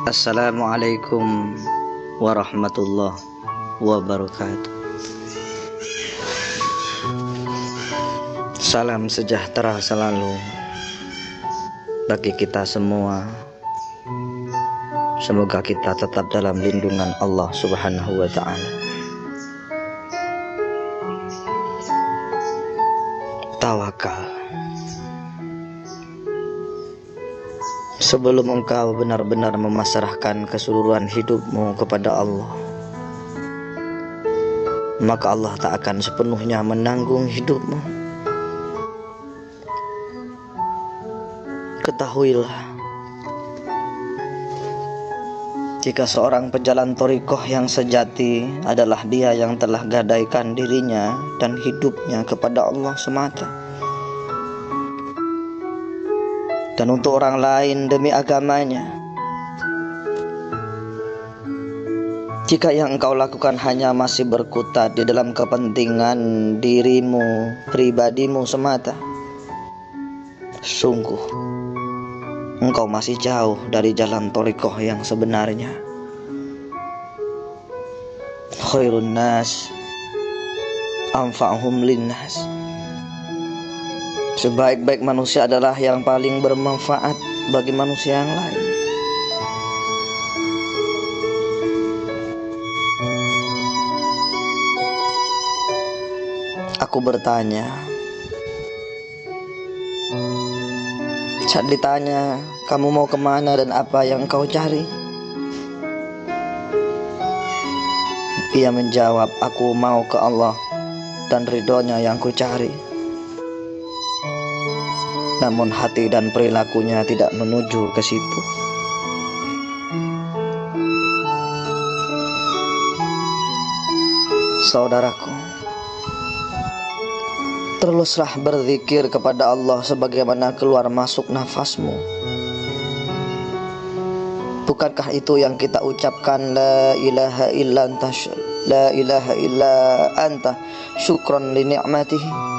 Assalamualaikum warahmatullahi wabarakatuh. Salam sejahtera selalu bagi kita semua. Semoga kita tetap dalam lindungan Allah Subhanahu wa ta'ala. Tawakal. Sebelum engkau benar-benar memasrahkan keseluruhan hidupmu kepada Allah, maka Allah tak akan sepenuhnya menanggung hidupmu. Ketahuilah, jika seorang pejalan thariqah yang sejati adalah dia yang telah gadaikan dirinya dan hidupnya kepada Allah semata, dan untuk orang lain demi agamanya. Jika yang engkau lakukan hanya masih berkutat di dalam kepentingan dirimu, pribadimu semata, sungguh engkau masih jauh dari jalan thariqah yang sebenarnya. Khairun nas anfa'uhum linnas. Sebaik-baik manusia adalah yang paling bermanfaat bagi manusia yang lain. Aku bertanya, saat ditanya, kamu mau kemana dan apa yang kau cari? Ia menjawab, aku mau ke Allah dan ridhonya yang ku cari. Namun hati dan perilakunya tidak menuju ke situ. Saudaraku, teruslah berzikir kepada Allah sebagaimana keluar masuk nafasmu. Bukankah itu yang kita ucapkan, la ilaha illa anta, la ilaha illa anta syukran li ni'matihi?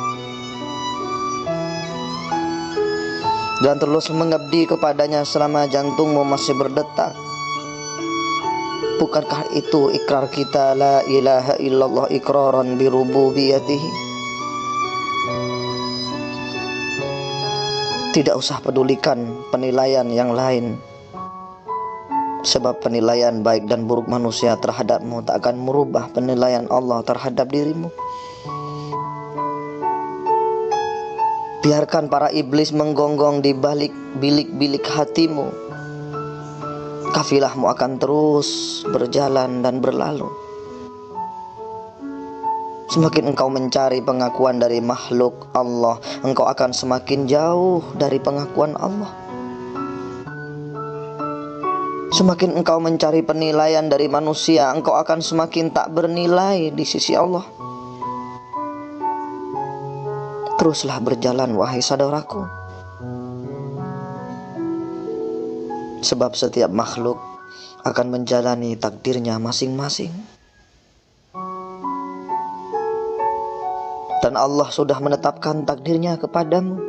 Dan terus mengabdi kepadanya selama jantungmu masih berdetak. Bukankah itu ikrar kita, la ilaha illallah iqraran bi rububiyatihi? Tidak usah pedulikan penilaian yang lain, sebab penilaian baik dan buruk manusia terhadapmu tak akan merubah penilaian Allah terhadap dirimu. Biarkan para iblis menggonggong di balik bilik-bilik hatimu. Kafilahmu akan terus berjalan dan berlalu. Semakin engkau mencari pengakuan dari makhluk Allah, engkau akan semakin jauh dari pengakuan Allah. Semakin engkau mencari penilaian dari manusia, engkau akan semakin tak bernilai di sisi Allah. Teruslah berjalan wahai saudaraku, sebab setiap makhluk akan menjalani takdirnya masing-masing. Dan Allah sudah menetapkan takdirnya kepadamu.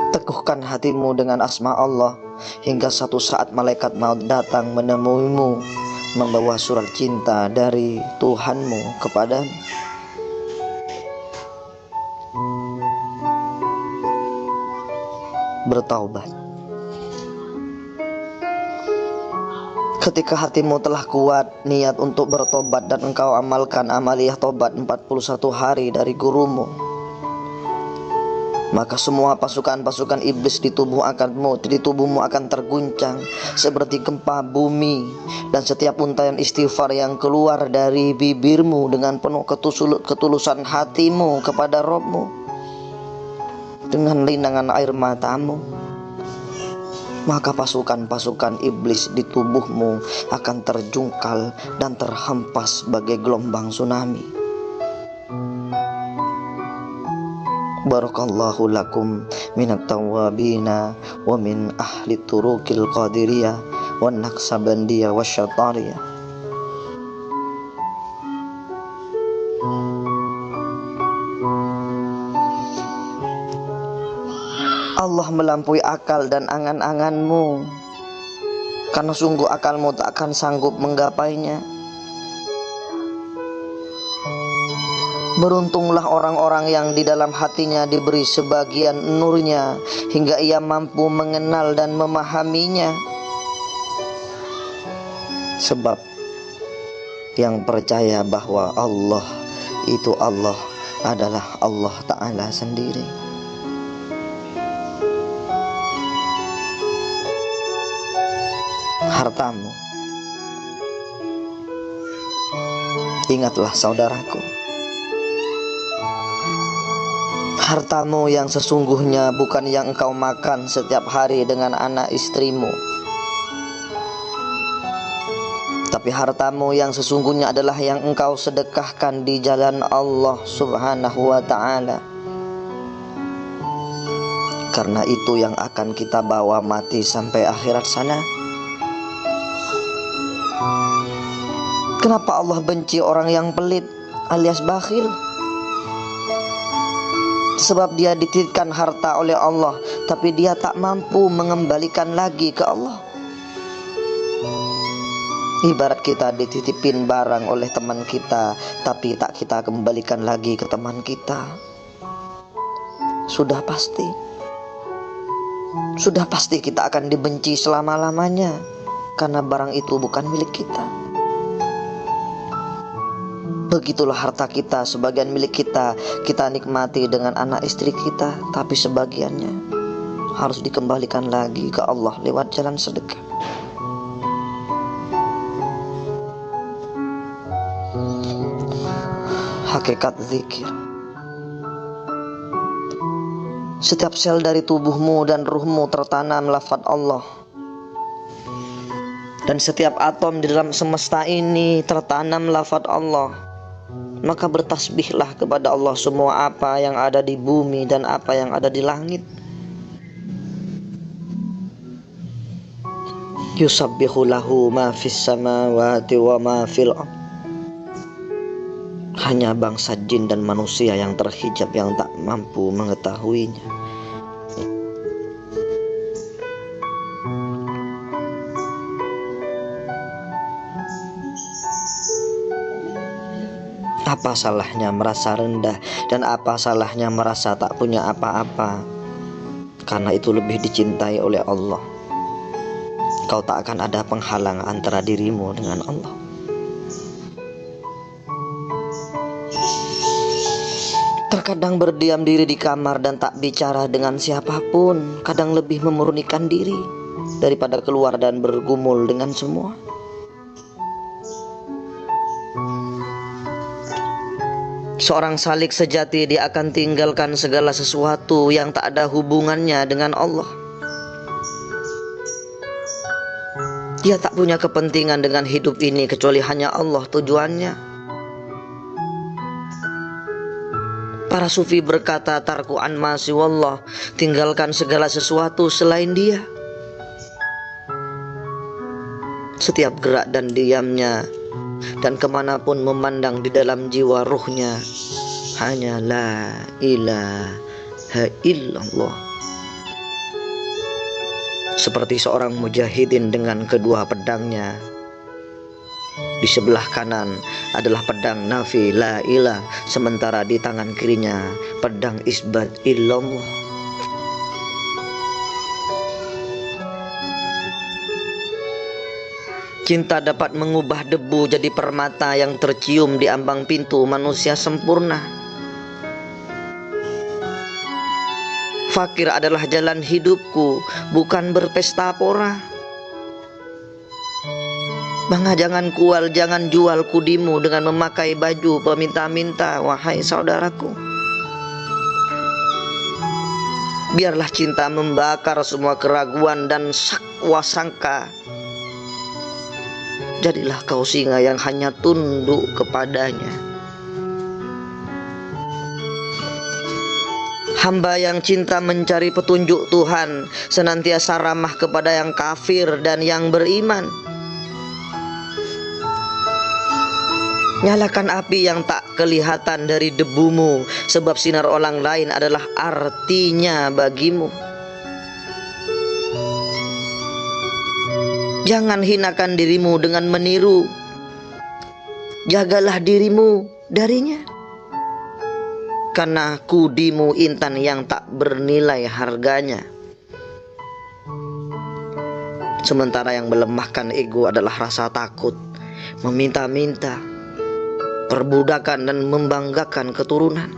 Teguhkan hatimu dengan asma Allah hingga satu saat malaikat maut datang menemuimu membawa surat cinta dari Tuhanmu kepadamu. Bertaubat. Ketika hatimu telah kuat niat untuk bertobat dan engkau amalkan amaliyah tobat 41 hari dari gurumu, maka semua pasukan-pasukan iblis di tubuhmu akan terguncang seperti gempa bumi, dan setiap untayan istighfar yang keluar dari bibirmu dengan penuh ketulusan hatimu kepada Rabbmu, dengan linangan air matamu, maka pasukan-pasukan iblis di tubuhmu akan terjungkal dan terhempas bagai gelombang tsunami. Barakallahu lakum minat tawabina wa min ahli turukil qadiriyah wa naqsabandiyah wa syatariyah. Allah melampaui akal dan angan-anganmu, karena sungguh akalmu tak akan sanggup menggapainya. Beruntunglah orang-orang yang di dalam hatinya diberi sebagian nurnya, hingga ia mampu mengenal dan memahaminya. Sebab yang percaya bahwa Allah itu Allah adalah Allah Ta'ala sendiri. Hartamu, ingatlah saudaraku, hartamu yang sesungguhnya bukan yang engkau makan setiap hari dengan anak istrimu, tapi hartamu yang sesungguhnya adalah yang engkau sedekahkan di jalan Allah Subhanahu wa ta'ala. Karena itu yang akan kita bawa mati sampai akhirat sana. Kenapa Allah benci orang yang pelit alias bakhil? Sebab dia dititipkan harta oleh Allah, tapi dia tak mampu mengembalikan lagi ke Allah. Ibarat kita dititipin barang oleh teman kita, tapi tak kita kembalikan lagi ke teman kita. Sudah pasti kita akan dibenci selama-lamanya, karena barang itu bukan milik kita. Begitulah harta kita, sebagian milik kita, kita nikmati dengan anak istri kita, tapi sebagiannya harus dikembalikan lagi ke Allah lewat jalan sedekah. Hakikat zikir. Setiap sel dari tubuhmu dan ruhmu tertanam lafaz Allah. Dan setiap atom di dalam semesta ini tertanam lafaz Allah. Maka bertasbihlah kepada Allah semua apa yang ada di bumi dan apa yang ada di langit. Yusabbihu lahu ma fis samawati wa ma fil ardh. Hanya bangsa jin dan manusia yang terhijab yang tak mampu mengetahuinya. Apa salahnya merasa rendah, dan apa salahnya merasa tak punya apa-apa? Karena itu lebih dicintai oleh Allah. Kau tak akan ada penghalang antara dirimu dengan Allah. Terkadang berdiam diri di kamar dan tak bicara dengan siapapun, kadang lebih memurnikan diri daripada keluar dan bergumul dengan semua. Seorang salik sejati, dia akan tinggalkan segala sesuatu yang tak ada hubungannya dengan Allah. Dia tak punya kepentingan dengan hidup ini kecuali hanya Allah tujuannya. Para sufi berkata, tarku an ma siwallah, tinggalkan segala sesuatu selain Dia. Setiap gerak dan diamnya dan kemanapun memandang di dalam jiwa ruhnya hanya la ilaha illallah. Seperti seorang mujahidin dengan kedua pedangnya. Di sebelah kanan adalah pedang nafi la ilah, sementara di tangan kirinya pedang isbat illallah. Cinta dapat mengubah debu jadi permata yang tercium di ambang pintu manusia sempurna. Fakir adalah jalan hidupku, bukan berpesta pora. Bangga jangan kual, jangan jual kudimu dengan memakai baju peminta-minta, wahai saudaraku. Biarlah cinta membakar semua keraguan dan sakwa sangka. Jadilah kau singa yang hanya tunduk kepadanya. Hamba yang cinta mencari petunjuk Tuhan senantiasa ramah kepada yang kafir dan yang beriman. Nyalakan api yang tak kelihatan dari debumu, sebab sinar orang lain adalah artinya bagimu. Jangan hinakan dirimu dengan meniru. Jagalah dirimu darinya. Karena kudimu intan yang tak bernilai harganya. Sementara yang melemahkan ego adalah rasa takut, meminta-minta, perbudakan dan membanggakan keturunan.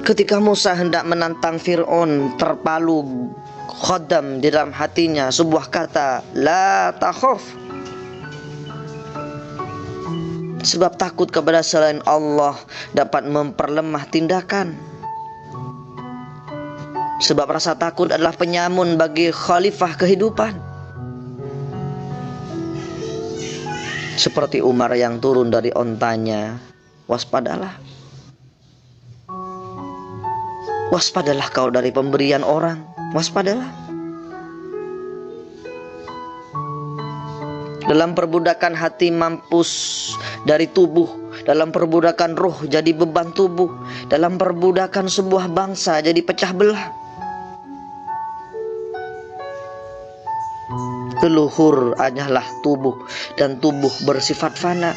Ketika Musa hendak menantang Fir'aun, terpalu khodam di dalam hatinya sebuah kata, la takhaf. Sebab takut kepada selain Allah dapat memperlemah tindakan. Sebab rasa takut adalah penyamun bagi khalifah kehidupan. Seperti Umar yang turun dari ontanya, waspadalah. Waspadalah kau dari pemberian orang, waspadalah. Dalam perbudakan hati mampus dari tubuh, dalam perbudakan roh jadi beban tubuh, dalam perbudakan sebuah bangsa jadi pecah belah. Leluhur hanyalah tubuh, dan tubuh bersifat fana.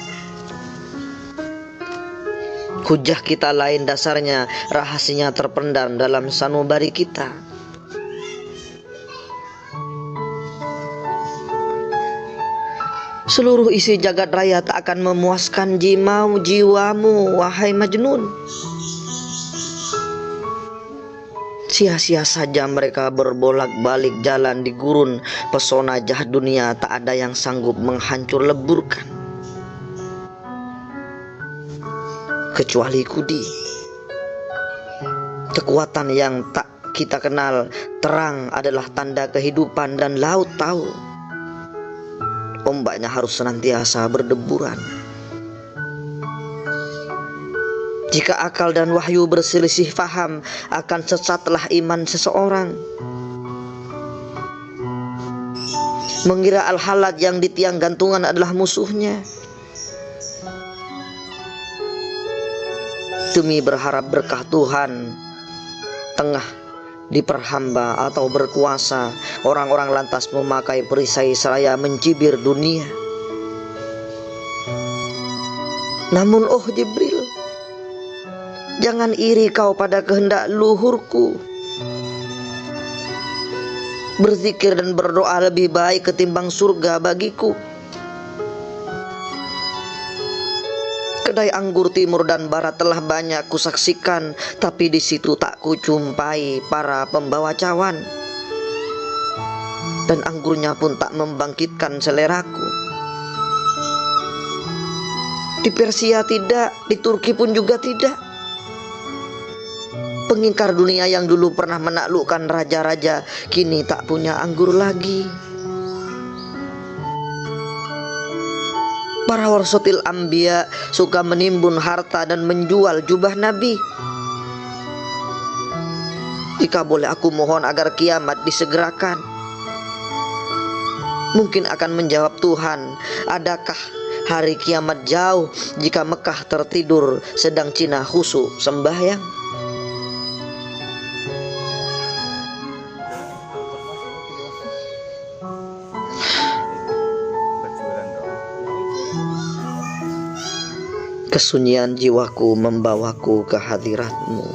Hujah kita lain dasarnya, rahasianya terpendam dalam sanubari kita. Seluruh isi jagat raya tak akan memuaskan jiwamu, wahai Majnun. Sia-sia saja mereka berbolak-balik jalan di gurun pesona jahat dunia, tak ada yang sanggup menghancur leburkan kecuali kudi. Kekuatan yang tak kita kenal, terang adalah tanda kehidupan dan laut tahu. Ombaknya harus senantiasa berdeburan. Jika akal dan wahyu berselisih faham, akan sesatlah iman seseorang. Mengira al-halat yang di tiang gantungan adalah musuhnya. Demi berharap berkah Tuhan tengah diperhamba atau berkuasa, orang-orang lantas memakai perisai seraya mencibir dunia. Namun oh Jibril, jangan iri kau pada kehendak luhurku. Berzikir dan berdoa lebih baik ketimbang surga bagiku. Kedai anggur timur dan barat telah banyak kusaksikan, tapi di situ tak kujumpai para pembawa cawan. Dan anggurnya pun tak membangkitkan seleraku. Di Persia tidak, di Turki pun juga tidak. Pengingkar dunia yang dulu pernah menaklukkan raja-raja, kini tak punya anggur lagi. Para warasatil anbiya suka menimbun harta dan menjual jubah Nabi. Jika boleh aku mohon agar kiamat disegerakan. Mungkin akan menjawab Tuhan, adakah hari kiamat jauh jika Mekah tertidur sedang Cina khusyuk sembahyang? Kesunyian jiwaku membawaku ke hadiratmu.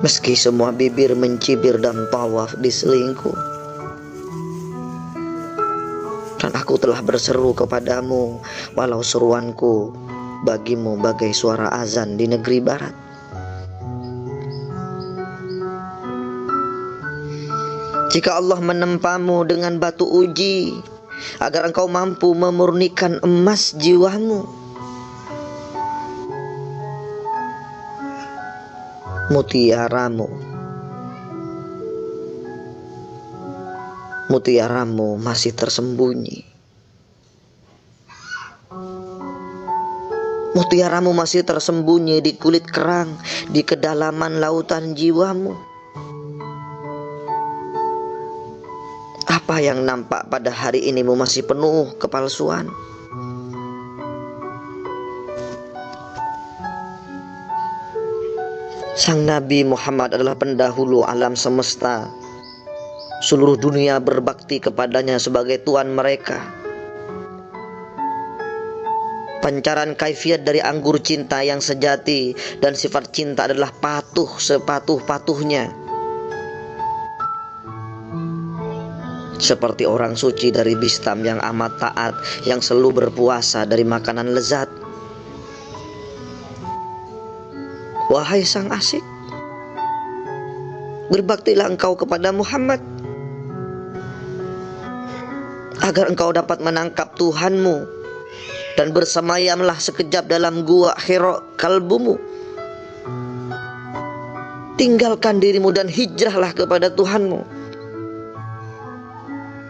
Meski semua bibir mencibir dan tawaf di selingkuh, dan aku telah berseru kepadamu, walau seruanku bagimu bagai suara azan di negeri barat. Jika Allah menempamu dengan batu uji, agar engkau mampu memurnikan emas jiwamu, mutiaramu masih tersembunyi. Mutiaramu masih tersembunyi di kulit kerang, di kedalaman lautan jiwamu. Apa yang nampak pada hari ini masih penuh kepalsuan. Sang Nabi Muhammad adalah pendahulu alam semesta. Seluruh dunia berbakti kepadanya sebagai Tuhan mereka. Pancaran kaifiat dari anggur cinta yang sejati, dan sifat cinta adalah patuh sepatuh-patuhnya. Seperti orang suci dari Bistam yang amat taat, yang selalu berpuasa dari makanan lezat. Wahai sang asik, berbaktilah engkau kepada Muhammad, agar engkau dapat menangkap Tuhanmu, dan bersemayamlah sekejap dalam gua Hira kalbumu. Tinggalkan dirimu dan hijrahlah kepada Tuhanmu.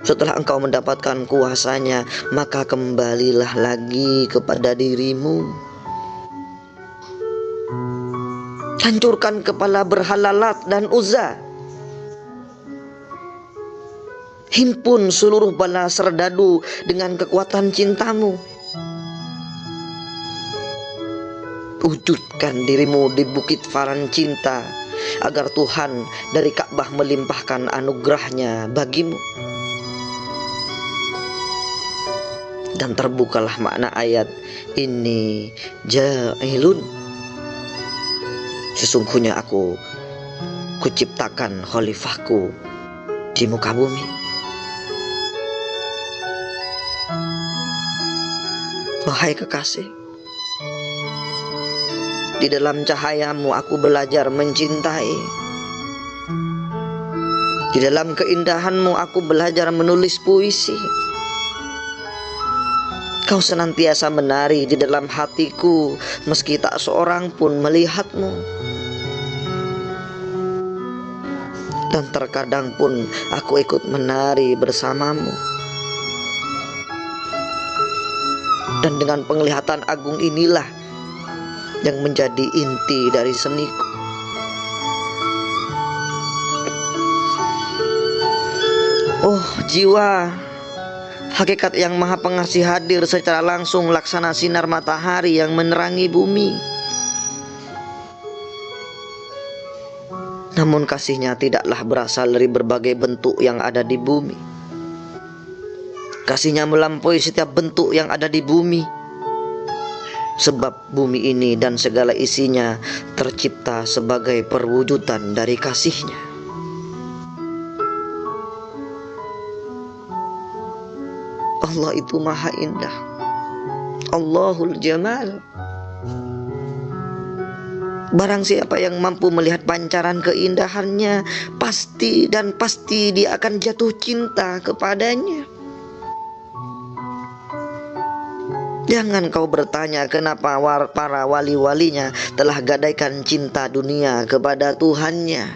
Setelah engkau mendapatkan kuasanya, maka kembalilah lagi kepada dirimu. Hancurkan kepala berhala Lat dan Uzza. Himpun seluruh bala serdadu dengan kekuatan cintamu. Wujudkan dirimu di bukit Faran cinta, agar Tuhan dari Ka'bah melimpahkan anugerahnya bagimu. Dan terbukalah makna ayat ini ja'ilun. Sesungguhnya aku kuciptakan khalifahku di muka bumi. Wahai kekasih, di dalam cahayamu aku belajar mencintai. Di dalam keindahanmu aku belajar menulis puisi. Kau senantiasa menari di dalam hatiku, meski tak seorang pun melihatmu. Dan terkadang pun aku ikut menari bersamamu. Dan dengan penglihatan agung inilah yang menjadi inti dari seniku. Oh jiwa, hakikat yang maha pengasih hadir secara langsung laksana sinar matahari yang menerangi bumi. Namun kasihnya tidaklah berasal dari berbagai bentuk yang ada di bumi. Kasihnya melampaui setiap bentuk yang ada di bumi. Sebab bumi ini dan segala isinya tercipta sebagai perwujudan dari kasihnya. Allah itu maha indah. Allahul Jamal. Barang siapa yang mampu melihat pancaran keindahannya, pasti dan pasti dia akan jatuh cinta kepadanya. Jangan kau bertanya kenapa para wali-walinya telah gadaikan cinta dunia kepada Tuhannya.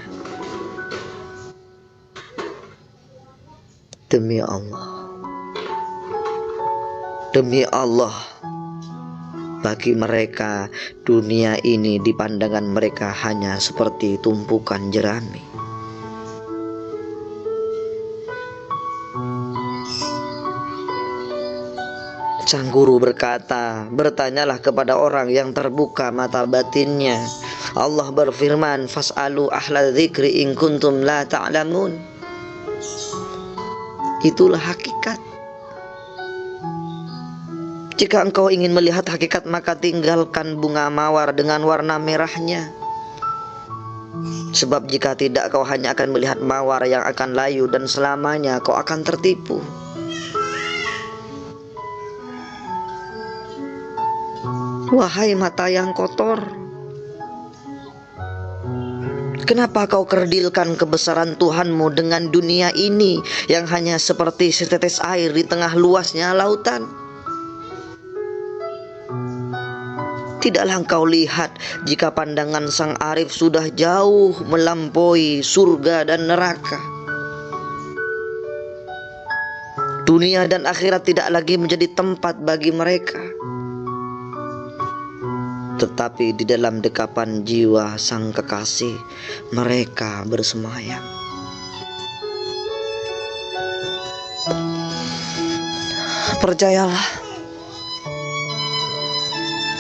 Demi Allah, bagi mereka dunia ini di pandangan mereka hanya seperti tumpukan jerami. Sang guru berkata, bertanyalah kepada orang yang terbuka mata batinnya. Allah berfirman, fas'alu ahla dzikri in kuntum la ta'lamun. Itulah hakikat. Jika engkau ingin melihat hakikat, maka tinggalkan bunga mawar dengan warna merahnya. Sebab jika tidak, kau hanya akan melihat mawar yang akan layu, dan selamanya kau akan tertipu. Wahai mata yang kotor, kenapa kau kerdilkan kebesaran Tuhanmu dengan dunia ini yang hanya seperti setetes air di tengah luasnya lautan? Tidaklah engkau lihat jika pandangan sang arif sudah jauh melampaui surga dan neraka. Dunia dan akhirat tidak lagi menjadi tempat bagi mereka, tetapi di dalam dekapan jiwa sang kekasih mereka bersemayam. Percayalah,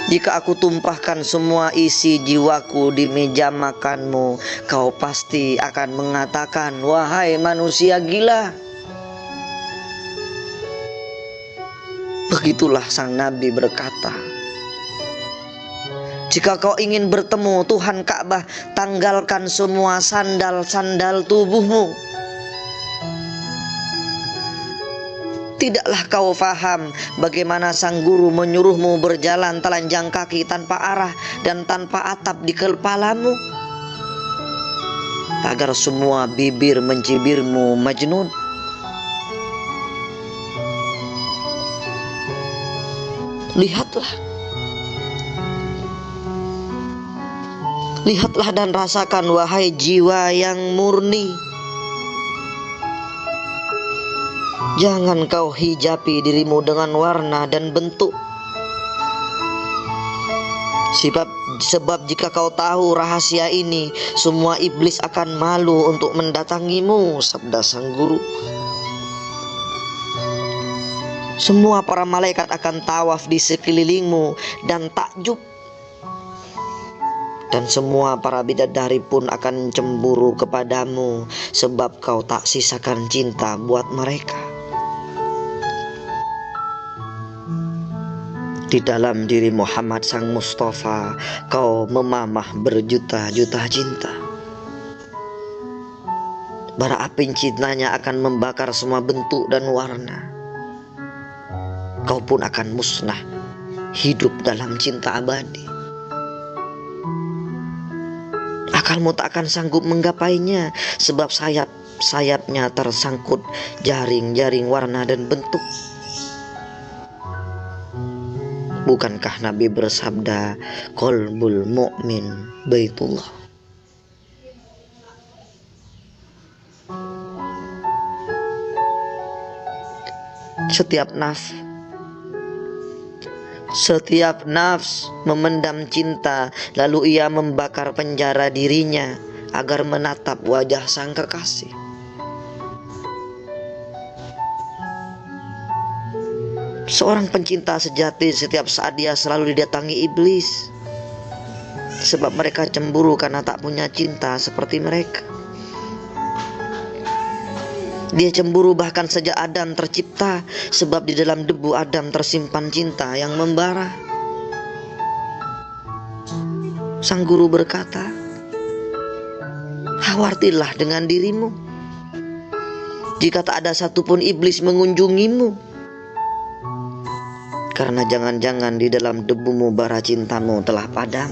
Jika aku tumpahkan semua isi jiwaku di meja makanmu, kau pasti akan mengatakan, wahai manusia gila. Begitulah sang Nabi berkata. Jika kau ingin bertemu Tuhan Ka'bah, tanggalkan semua sandal-sandal tubuhmu. Tidaklah kau faham bagaimana sang guru menyuruhmu berjalan telanjang kaki tanpa arah dan tanpa atap di kepalamu, agar semua bibir mencibirmu Majnun. Lihatlah dan rasakan, wahai jiwa yang murni. Jangan kau hijapi dirimu dengan warna dan bentuk. Sebab jika kau tahu rahasia ini, semua iblis akan malu untuk mendatangimu, sabda sang guru. Semua para malaikat akan tawaf di sekelilingmu dan takjub. Dan semua para bidadari pun akan cemburu kepadamu, sebab kau tak sisakan cinta buat mereka. Di dalam diri Muhammad sang Mustafa, kau memamah berjuta-juta cinta. Bara api cintanya akan membakar semua bentuk dan warna. Kau pun akan musnah, hidup dalam cinta abadi. Akalmu tak akan sanggup menggapainya, sebab sayapnya tersangkut jaring-jaring warna dan bentuk. Bukankah Nabi bersabda, qalbul mu'min baitullah? Setiap nafs memendam cinta, lalu ia membakar penjara dirinya agar menatap wajah sang kekasih. Seorang pencinta sejati setiap saat dia selalu didatangi iblis, sebab mereka cemburu karena tak punya cinta seperti mereka. Dia cemburu bahkan sejak Adam tercipta, sebab di dalam debu Adam tersimpan cinta yang membara. Sang guru berkata, khawatirlah dengan dirimu. Jika tak ada satupun iblis mengunjungimu, karena jangan-jangan di dalam debumu bara cintamu telah padam.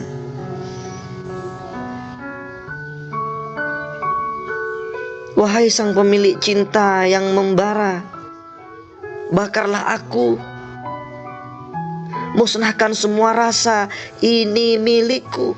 Wahai sang pemilik cinta yang membara, bakarlah aku. Musnahkan semua rasa ini milikku.